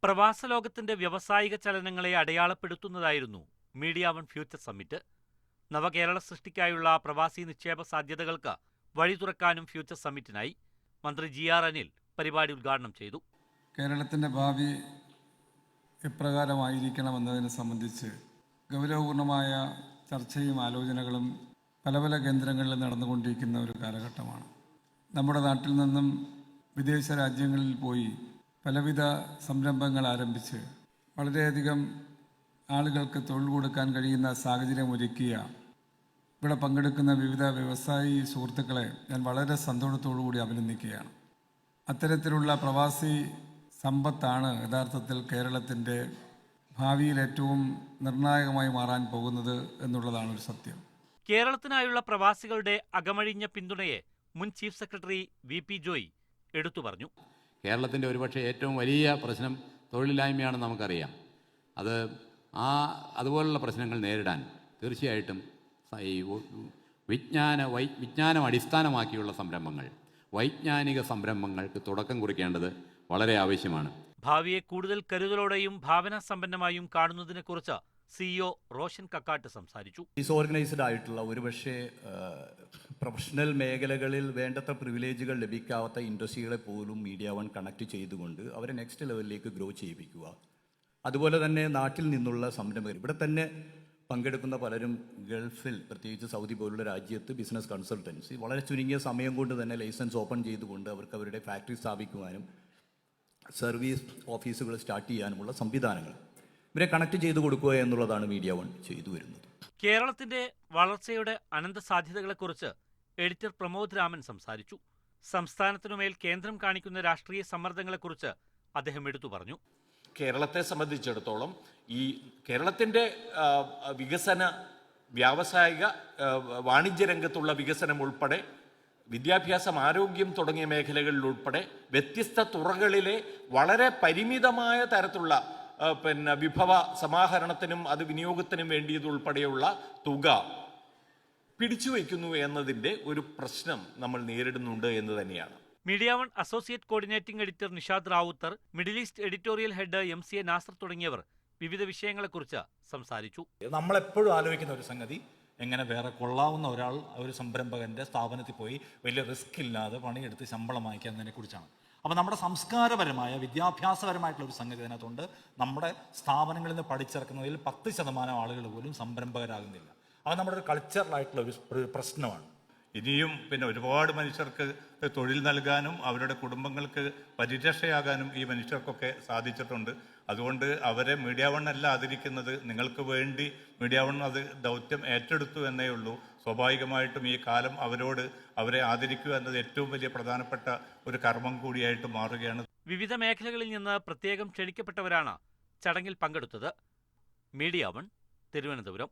പ്രവാസ ലോകത്തിന്റെ വ്യാവസായിക ചലനങ്ങളെ അടയാളപ്പെടുത്തുന്നതായിരുന്നു മീഡിയ വൺ ഫ്യൂച്ചർ സമ്മിറ്റ്. നവകേരള സൃഷ്ടിക്കായുള്ള പ്രവാസി നിക്ഷേപ സാധ്യതകൾക്ക് വഴി തുറക്കാനും ഫ്യൂച്ചർ സമ്മിറ്റിനായി. മന്ത്രി GR അനിൽ പരിപാടി ഉദ്ഘാടനം ചെയ്തു. കേരളത്തിൻ്റെ ഭാവി എപ്രകാരമായിരിക്കണമെന്നതിനെ സംബന്ധിച്ച് ഗൗരവപൂർണമായ ചർച്ചയും ആലോചനകളും പല പല കേന്ദ്രങ്ങളിൽ നടന്നുകൊണ്ടിരിക്കുന്ന ഒരു കാലഘട്ടമാണ്. നമ്മുടെ നാട്ടിൽ നിന്നും വിദേശ രാജ്യങ്ങളിൽ പോയി പലവിധ സംരംഭങ്ങൾ ആരംഭിച്ച് വളരെയധികം ആളുകൾക്ക് തൊഴിൽ കൊടുക്കാൻ കഴിയുന്ന സാഹചര്യം ഒരുക്കിയ ഇവിടെ പങ്കെടുക്കുന്ന വിവിധ വ്യവസായി സുഹൃത്തുക്കളെ ഞാൻ വളരെ സന്തോഷത്തോടുകൂടി അഭിനന്ദിക്കുകയാണ്. അത്തരത്തിലുള്ള പ്രവാസി സമ്പത്താണ് യഥാർത്ഥത്തിൽ കേരളത്തിൻ്റെ ഭാവിയിൽ ഏറ്റവും നിർണായകമായി മാറാൻ പോകുന്നത് എന്നുള്ളതാണ് ഒരു സത്യം. കേരളത്തിനായുള്ള പ്രവാസികളുടെ അകമഴിഞ്ഞ പിന്തുണയെ മുൻ ചീഫ് സെക്രട്ടറി VP ജോയ് എടുത്തു പറഞ്ഞു. കേരളത്തിൻ്റെ ഒരുപക്ഷെ ഏറ്റവും വലിയ പ്രശ്നം തൊഴിലില്ലായ്മയാണെന്ന് നമുക്കറിയാം. അതുപോലുള്ള പ്രശ്നങ്ങൾ നേരിടാൻ തീർച്ചയായിട്ടും ഈ വിജ്ഞാനം അടിസ്ഥാനമാക്കിയുള്ള സംരംഭങ്ങൾ, വൈജ്ഞാനിക സംരംഭങ്ങൾക്ക് തുടക്കം കുറിക്കേണ്ടത് വളരെ ആവശ്യമാണ്. ഭാവിയെ കൂടുതൽ കരുതലോടെയും ഭാവനാസമ്പന്നമായും കാണുന്നതിനെക്കുറിച്ച് CEO റോഷൻ കക്കാട്ട് സംസാരിച്ചു. ഡിസോർഗനൈസ്ഡ് ആയിട്ടുള്ള ഒരുപക്ഷെ പ്രൊഫഷണൽ മേഖലകളിൽ വേണ്ടത്ര പ്രിവിലേജുകൾ ലഭിക്കാത്ത ഇൻഡസ്ട്രികളെ പോലും മീഡിയ വൺ കണക്ട് ചെയ്തുകൊണ്ട് അവരെ നെക്സ്റ്റ് ലെവലിലേക്ക് ഗ്രോ ചെയ്യിപ്പിക്കുക. അതുപോലെ തന്നെ നാട്ടിൽ നിന്നുള്ള സംരംഭകർ, ഇവിടെ തന്നെ പങ്കെടുക്കുന്ന പലരും ഗൾഫിൽ, പ്രത്യേകിച്ച് സൗദി പോലുള്ള രാജ്യത്ത് ബിസിനസ് കൺസൾട്ടൻസി വളരെ ചുരുങ്ങിയ സമയം കൊണ്ട് തന്നെ ലൈസൻസ് ഓപ്പൺ ചെയ്തുകൊണ്ട് അവർക്ക് അവരുടെ ഫാക്ടറി സ്ഥാപിക്കുവാനും സർവീസ് ഓഫീസുകൾ സ്റ്റാർട്ട് ചെയ്യാനുമുള്ള സംവിധാനങ്ങൾ ഇവരെ കണക്ട് ചെയ്തു കൊടുക്കുക എന്നുള്ളതാണ് മീഡിയ വൺ ചെയ്തു വരുന്നത്. കേരളത്തിന്റെ വളർച്ചയുടെ അനന്ത സാധ്യതകളെക്കുറിച്ച് എഡിറ്റർ പ്രമോദ് രാമൻ സംസാരിച്ചു. സംസ്ഥാനത്തിനുമേൽ കേന്ദ്രം കാണിക്കുന്ന രാഷ്ട്രീയ സമ്മർദ്ദങ്ങളെക്കുറിച്ച് അദ്ദേഹം എടുത്തു പറഞ്ഞു. കേരളത്തെ സംബന്ധിച്ചിടത്തോളം ഈ കേരളത്തിൻ്റെ വികസന, വ്യാവസായിക, വാണിജ്യ രംഗത്തുള്ള വികസനം ഉൾപ്പെടെ വിദ്യാഭ്യാസം, ആരോഗ്യം തുടങ്ങിയ മേഖലകളിൽ ഉൾപ്പെടെ വ്യത്യസ്ത തുറകളിലെ വളരെ പരിമിതമായ തരത്തിലുള്ള വിഭവ സമാഹരണത്തിനും അത് വിനിയോഗത്തിനും വേണ്ടിയതുൾപ്പെടെയുള്ള തുക പിടിച്ചുവെക്കുന്നു എന്നതിൻ്റെ ഒരു പ്രശ്നം നമ്മൾ നേരിടുന്നുണ്ട് എന്ന് തന്നെയാണ്. Media One associate coordinating editor Nishad Rawther, Middle East editorial head MCA Nasser തുടങ്ങിയവർ വിവിധ വിഷയങ്ങളെക്കുറിച്ച് സംസാരിച്ചു. നമ്മളെപ്പോഴും ആലോചിക്കുന്ന ഒരു സംഗതി, എങ്ങനെ വേറെ കൊള്ളാവുന്ന ഒരു സംരംഭകൻ്റെ സ്ഥാപനത്തിൽ പോയി വലിയ റിസ്ക് ഇല്ലാതെ പണിയെടുത്ത് ശമ്പളം വാങ്ങിക്കുന്നതിനെ കുറിച്ചാണ്. അപ്പോൾ നമ്മുടെ സംസ്കാരപരമായ, വിദ്യാഭ്യാസപരമായിട്ടുള്ള ഒരു സംഗതി അതിനകത്തുണ്ട്. നമ്മുടെ സ്ഥാപനങ്ങളിൽ നിന്ന് പഠിച്ചിറക്കുന്നതിൽ 10% ആളുകൾ പോലും സംരംഭകരാകുന്നില്ല. അത് നമ്മുടെ ഒരു കൾച്ചറലായിട്ടുള്ള ഒരു പ്രശ്നമാണ്. ഇനിയും ഒരുപാട് മനുഷ്യർക്ക് തൊഴിൽ നൽകാനും അവരുടെ കുടുംബങ്ങൾക്ക് പരിരക്ഷയാകാനും ഈ മനുഷ്യർക്കൊക്കെ സാധിച്ചിട്ടുണ്ട്. അതുകൊണ്ട് അവരെ മീഡിയ വൺ അല്ല ആദരിക്കുന്നത്, നിങ്ങൾക്ക് വേണ്ടി മീഡിയ വൺ അത് ദൗത്യം ഏറ്റെടുത്തു എന്നേ ഉള്ളൂ. സ്വാഭാവികമായിട്ടും ഈ കാലം അവരെ ആദരിക്കുക എന്നത് ഏറ്റവും വലിയ പ്രധാനപ്പെട്ട ഒരു കർമ്മം കൂടിയായിട്ട് മാറുകയാണ്. വിവിധ മേഖലകളിൽ നിന്ന് പ്രത്യേകം ക്ഷണിക്കപ്പെട്ടവരാണ് ചടങ്ങിൽ പങ്കെടുത്തത്. Media one, Thiruvananthapuram.